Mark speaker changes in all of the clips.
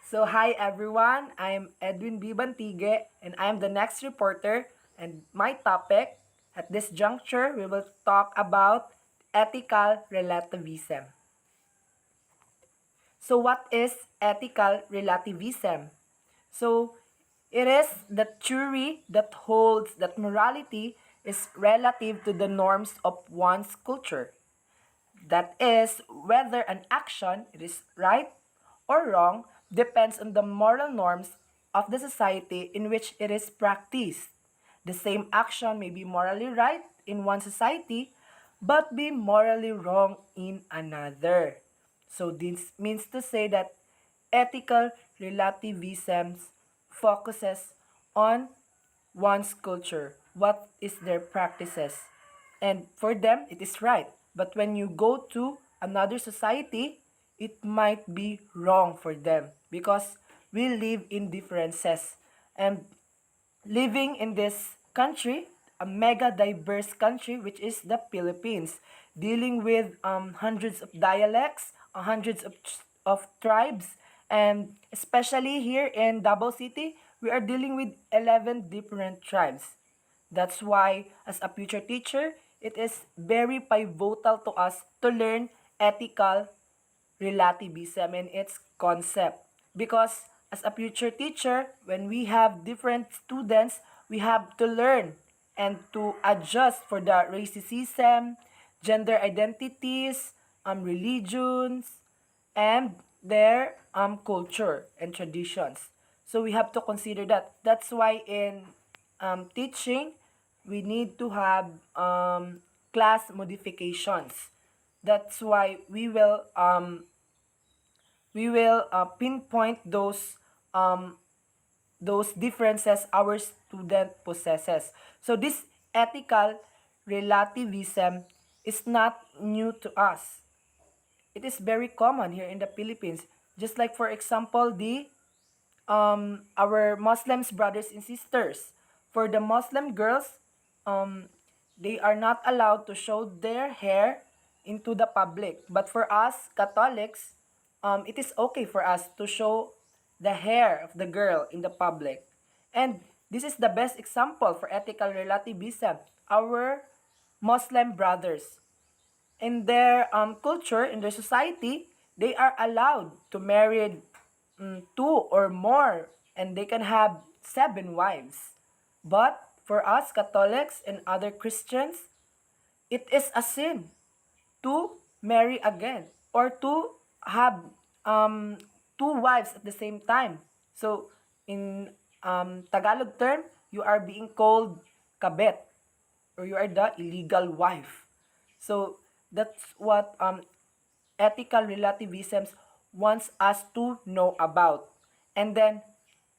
Speaker 1: So hi everyone, I'm Edwin B. Bantigue and I'm the next reporter, and my topic at this juncture we will talk about ethical relativism. So what is ethical relativism? So it is the theory that holds that morality is relative to the norms of one's culture. That is, whether an action is right or wrong depends on the moral norms of the society in which it is practiced. The same action may be morally right in one society but be morally wrong in another. So this means to say that ethical relativism focuses on one's culture, what is their practices. And for them, it is right. But when you go to another society, it might be wrong for them because we live in differences. And living in this country, a mega diverse country, which is the Philippines, dealing with hundreds of dialects, hundreds of tribes, and especially here in Davao City, we are dealing with 11 different tribes. That's why, as a future teacher, it is very pivotal to us to learn ethical relativism and its concept. Because as a future teacher, when we have different students, we have to learn and to adjust for the racism, gender identities, religions, and their culture and traditions. So we have to consider that. That's why in teaching, we need to have class modifications. That's why we will pinpoint those differences our student possesses. So this ethical relativism is not new to us. It is very common here in the Philippines. Just like for example, the our Muslims brothers and sisters. For the Muslim girls, um, they are not allowed to show their hair into the public. But for us Catholics, it is okay for us to show the hair of the girl in the public. And this is the best example for ethical relativism. Our Muslim brothers, in their culture, in their society, they are allowed to marry two or more, and they can have seven wives. But for us Catholics and other Christians, it is a sin to marry again or to have um, two wives at the same time. So in Tagalog term, you are being called kabet, or you are the illegal wife. So that's what ethical relativism wants us to know about. And then,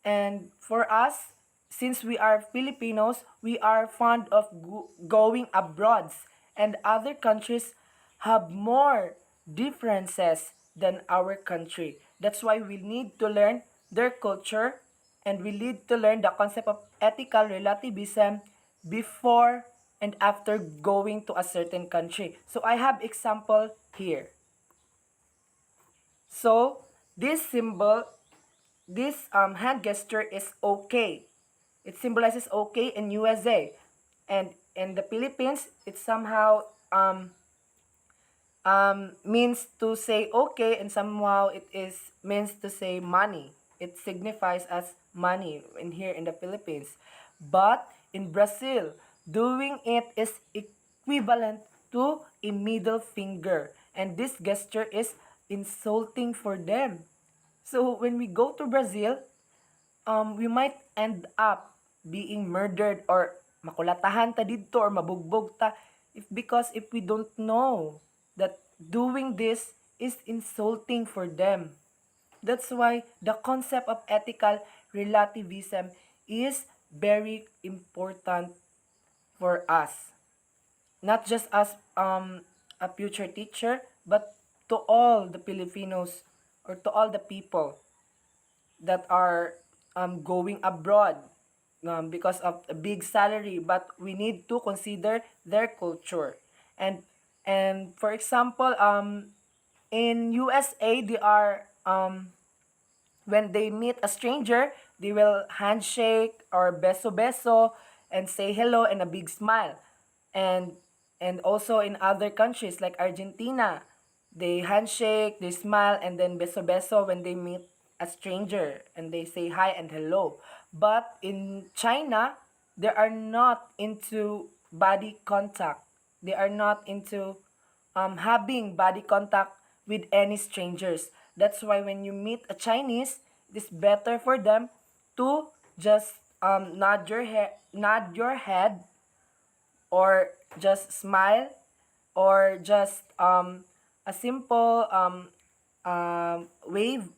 Speaker 1: and for us, since we are Filipinos, we are fond of going abroad, and other countries have more differences than our country. That's why we need to learn their culture, and we need to learn the concept of ethical relativism before and after going to a certain country. So I have example here. So this symbol, this hand gesture is okay. It symbolizes okay in USA, and in the Philippines, it somehow means to say okay, and somehow it is means to say money. It signifies as money in here in the Philippines. But in Brazil, doing it is equivalent to a middle finger. And this gesture is insulting for them. So when we go to Brazil, we might end up being murdered or makulatahan ta dito or mabugbog ta if we don't know that doing this is insulting for them. That's why the concept of ethical relativism is very important for us. Not just as a future teacher, but to all the Filipinos, or to all the people that are going abroad because of a big salary, but we need to consider their culture. And and for example, in USA, they are When they meet a stranger, they will handshake or beso beso and say hello and a big smile. And also in other countries like Argentina, they handshake, they smile and then beso beso when they meet a stranger and they say hi and hello. But in China, they are not into body contact. They are not into having body contact with any strangers. That's why when you meet a Chinese, it is better for them to just nod your head, or just smile, or just a simple wave,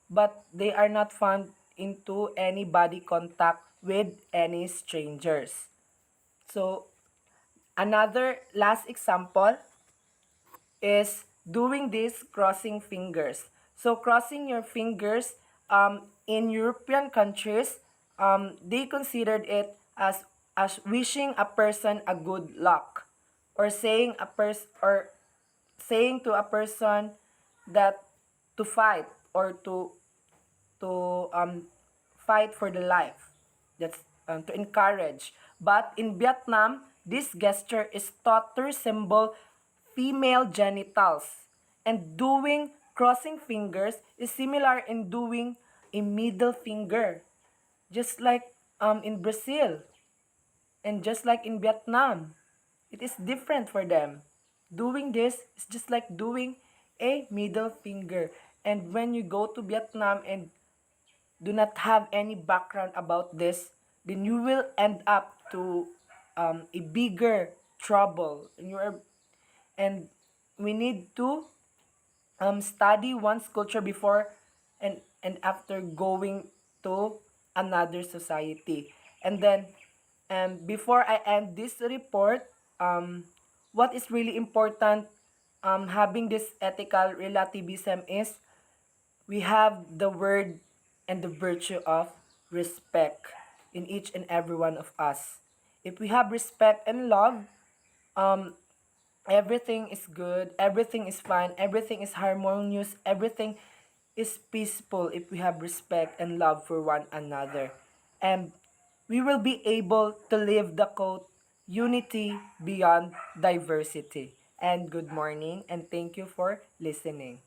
Speaker 1: but they are not found into any body contact with any strangers. So another last example is doing this crossing fingers. So crossing your fingers, in European countries, they considered it as wishing a person a good luck, or saying to a person that to fight, or to fight for the life. That's to encourage. But in Vietnam, this gesture is thought to resemble female genitals. And doing crossing fingers is similar in doing a middle finger. Just like in Brazil, and just like in Vietnam. It is different for them. Doing this is just like doing a middle finger. And when you go to Vietnam and do not have any background about this, then you will end up to a bigger trouble. And we need to study one's culture before and after going to another society. And then, before I end this report, what is really important, having this ethical relativism, is we have the word and the virtue of respect in each and every one of us. If we have respect and love, um, everything is good, everything is fine, everything is harmonious, everything is peaceful if we have respect and love for one another. And we will be able to live the quote, unity beyond diversity. And good morning, and thank you for listening.